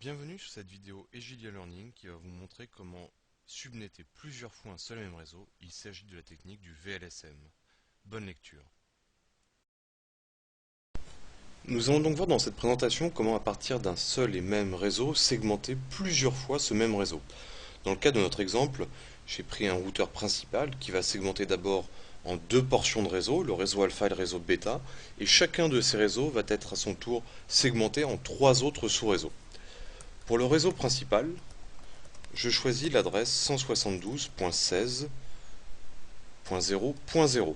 Bienvenue sur cette vidéo Egilia Learning qui va vous montrer comment subnetter plusieurs fois un seul et même réseau. Il s'agit de la technique du VLSM. Bonne lecture. Nous allons donc voir dans cette présentation comment à partir d'un seul et même réseau segmenter plusieurs fois ce même réseau. Dans le cas de notre exemple, j'ai pris un routeur principal qui va segmenter d'abord en deux portions de réseau, le réseau alpha et le réseau bêta, et chacun de ces réseaux va être à son tour segmenté en trois autres sous-réseaux. Pour le réseau principal, je choisis l'adresse 172.16.0.0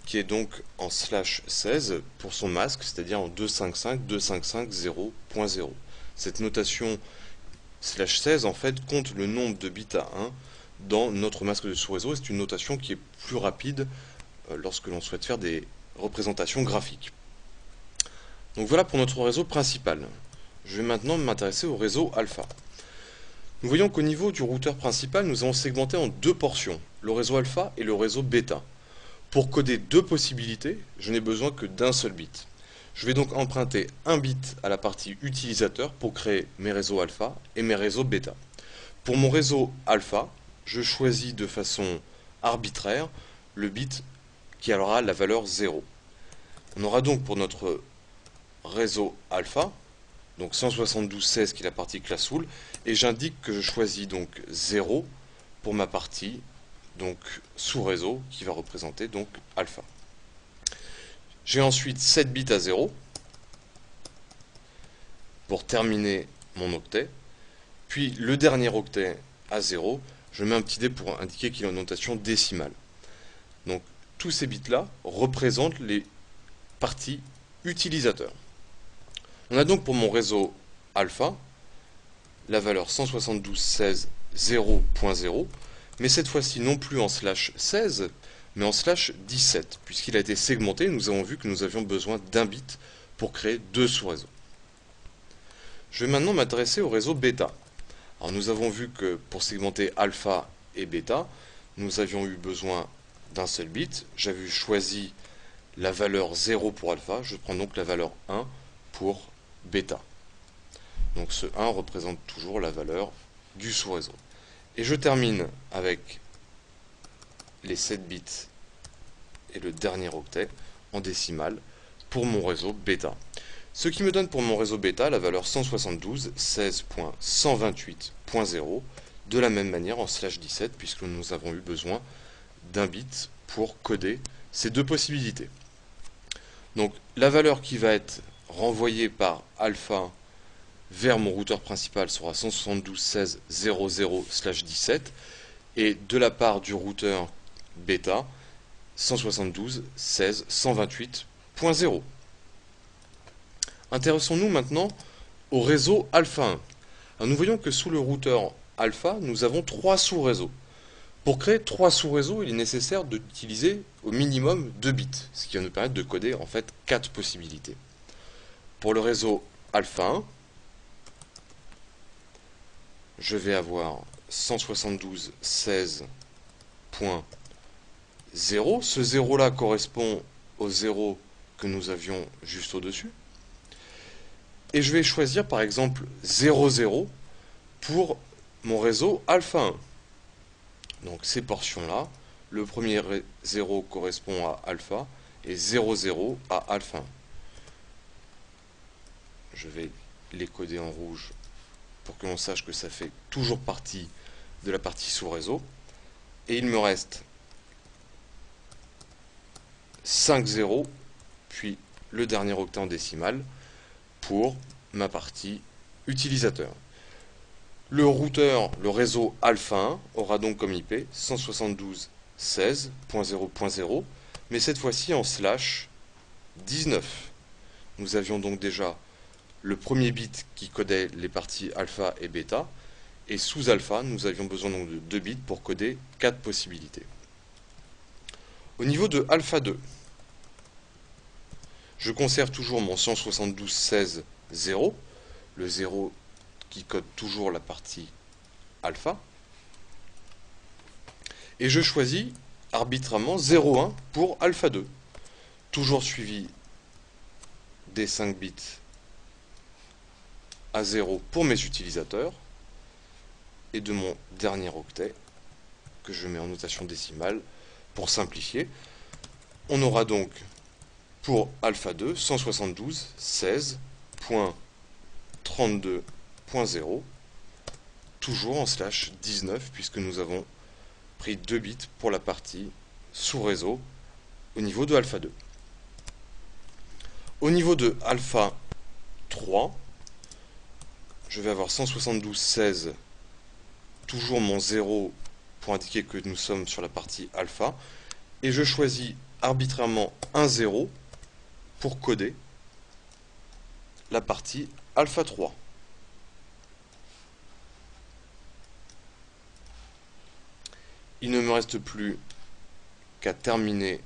qui est donc en /16 pour son masque, c'est-à-dire en 255.255.0.0. Cette notation /16 en fait compte le nombre de bits à 1 dans notre masque de sous-réseau. C'est une notation qui est plus rapide lorsque l'on souhaite faire des représentations graphiques. Donc voilà pour notre réseau principal. Je vais maintenant m'intéresser au réseau alpha. Nous voyons qu'au niveau du routeur principal, nous avons segmenté en deux portions, le réseau alpha et le réseau bêta. Pour coder deux possibilités, je n'ai besoin que d'un seul bit. Je vais donc emprunter un bit à la partie utilisateur pour créer mes réseaux alpha et mes réseaux bêta. Pour mon réseau alpha, je choisis de façon arbitraire le bit qui aura la valeur 0. On aura donc pour notre réseau alpha, donc 172.16 qui est la partie classoul, et j'indique que je choisis donc 0 pour ma partie donc sous-réseau qui va représenter donc alpha. J'ai ensuite 7 bits à 0 pour terminer mon octet, puis le dernier octet à 0, je mets un petit dé pour indiquer qu'il est en notation décimale. Donc tous ces bits là représentent les parties utilisateurs. On a donc pour mon réseau alpha la valeur 172.16.0.0, mais cette fois-ci non plus en /16, mais en /17, puisqu'il a été segmenté. Nous avons vu que nous avions besoin d'un bit pour créer deux sous-réseaux. Je vais maintenant m'intéresser au réseau bêta. Alors nous avons vu que pour segmenter alpha et bêta, nous avions eu besoin d'un seul bit. J'avais choisi la valeur 0 pour alpha, je prends donc la valeur 1 pour bêta. Donc ce 1 représente toujours la valeur du sous-réseau. Et je termine avec les 7 bits et le dernier octet en décimale pour mon réseau bêta. Ce qui me donne pour mon réseau bêta la valeur 172.16.128.0 de la même manière en /17 puisque nous avons eu besoin d'un bit pour coder ces deux possibilités. Donc la valeur qui va être renvoyée par alpha vers mon routeur principal sera 172.16.00/17 et de la part du routeur bêta 172.16.128.0. Intéressons-nous maintenant au réseau alpha 1. Alors nous voyons que sous le routeur alpha, nous avons trois sous-réseaux. Pour créer trois sous-réseaux, il est nécessaire d'utiliser au minimum 2 bits, ce qui va nous permettre de coder en fait 4 possibilités. Pour le réseau alpha 1, je vais avoir 172.16.0. Ce 0 là correspond au 0 que nous avions juste au-dessus. Et je vais choisir par exemple 00 pour mon réseau alpha 1. Donc ces portions-là, le premier 0 correspond à alpha et 00 à alpha 1. Je vais les coder en rouge pour que l'on sache que ça fait toujours partie de la partie sous-réseau. Et il me reste 5 0, puis le dernier octet en décimale pour ma partie utilisateur. Le routeur, le réseau alpha 1, aura donc comme IP 172.16.0.0, mais cette fois-ci en /19. Nous avions donc déjà le premier bit qui codait les parties alpha et bêta, et sous alpha, nous avions besoin donc de 2 bits pour coder 4 possibilités. Au niveau de alpha 2, je conserve toujours mon 172.16.0, le 0 qui code toujours la partie alpha, et je choisis arbitrairement 0,1 pour alpha 2, toujours suivi des 5 bits à 0 pour mes utilisateurs, et de mon dernier octet, que je mets en notation décimale pour simplifier. On aura donc pour alpha 2 172.16.32.0, toujours en slash 19, puisque nous avons pris 2 bits pour la partie sous réseau au niveau de alpha 2. Au niveau de alpha 3, je vais avoir 172.16, toujours mon 0 pour indiquer que nous sommes sur la partie alpha, et je choisis arbitrairement un 0 pour coder la partie alpha 3. Il ne me reste plus qu'à terminer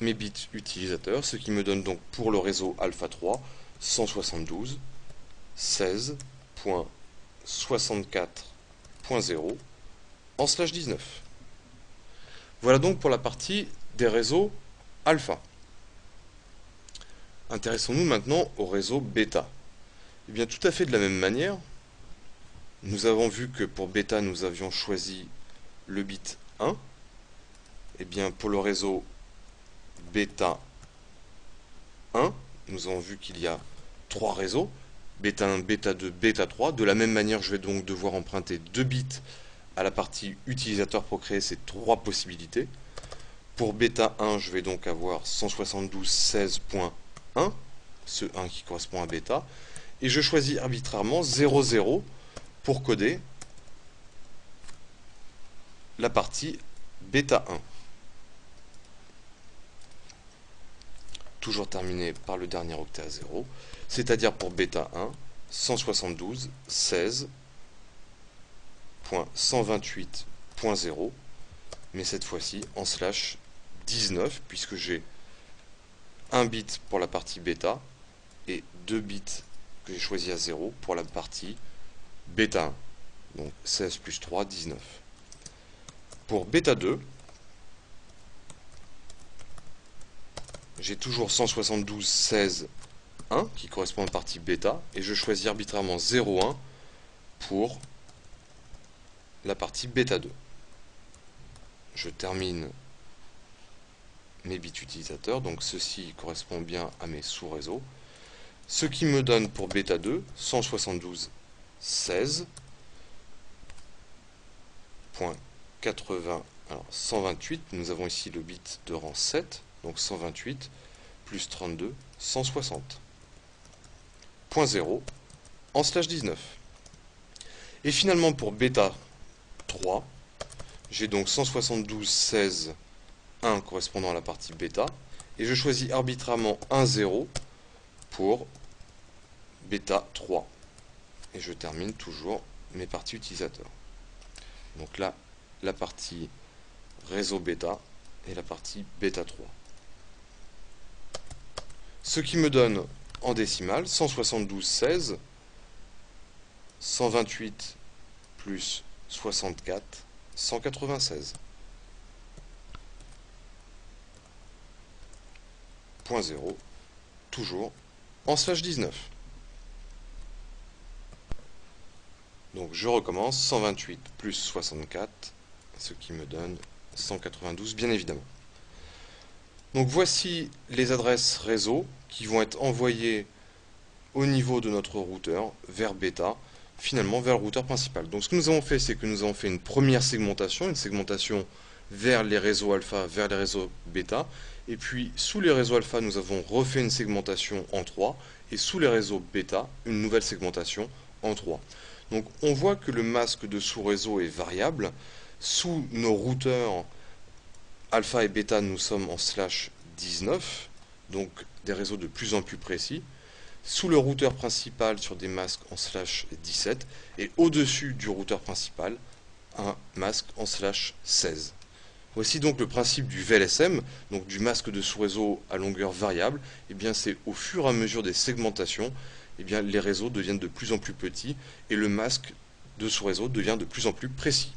mes bits utilisateurs, ce qui me donne donc pour le réseau alpha 3 172.16.64.0 en slash 19. Voilà donc pour la partie des réseaux alpha. Intéressons-nous maintenant au réseau bêta. Et bien tout à fait de la même manière, nous avons vu que pour bêta nous avions choisi le bit 1. Et bien pour le réseau bêta 1, nous avons vu qu'il y a 3 réseaux, bêta 1, bêta 2, bêta 3. De la même manière, je vais donc devoir emprunter 2 bits à la partie utilisateur pour créer ces 3 possibilités. Pour bêta 1, je vais donc avoir 172.16.1, ce 1 qui correspond à bêta, et je choisis arbitrairement 00 pour coder la partie bêta 1. Toujours terminé par le dernier octet à 0, c'est-à-dire pour bêta 1, 172.16.128.0, mais cette fois-ci en slash 19, puisque j'ai un bit pour la partie bêta et 2 bits que j'ai choisi à 0 pour la partie bêta 1. Donc 16 plus 3, 19. Pour bêta 2, j'ai toujours 172.16.1 qui correspond à la partie bêta, et je choisis arbitrairement 0,1 pour la partie bêta 2. Je termine mes bits utilisateurs, donc ceci correspond bien à mes sous-réseaux, ce qui me donne pour bêta 2 172.16.80, alors 128, nous avons ici le bit de rang 7, donc 128 plus 32, 160.0 en slash 19. Et finalement pour bêta 3, j'ai donc 172.16.1 correspondant à la partie bêta, et je choisis arbitrairement un 0 pour bêta 3. Et je termine toujours mes parties utilisateurs. Donc là, la partie réseau bêta et la partie bêta 3. Ce qui me donne en décimale 172.16, 128 plus 64, 196.0, toujours en slash 19. Donc je recommence, 128 plus 64, ce qui me donne 192 bien évidemment. Donc voici les adresses réseau qui vont être envoyées au niveau de notre routeur vers bêta, finalement vers le routeur principal. Donc ce que nous avons fait, c'est que nous avons fait une première segmentation, une segmentation vers les réseaux alpha, vers les réseaux bêta, et puis sous les réseaux alpha, nous avons refait une segmentation en 3, et sous les réseaux bêta, une nouvelle segmentation en 3. Donc on voit que le masque de sous-réseau est variable. Sous nos routeurs alpha et bêta, nous sommes en slash 19, donc des réseaux de plus en plus précis. Sous le routeur principal, sur des masques en slash 17, et au-dessus du routeur principal, un masque en slash 16. Voici donc le principe du VLSM, donc du masque de sous-réseau à longueur variable. Et bien c'est au fur et à mesure des segmentations, et bien les réseaux deviennent de plus en plus petits et le masque de sous-réseau devient de plus en plus précis.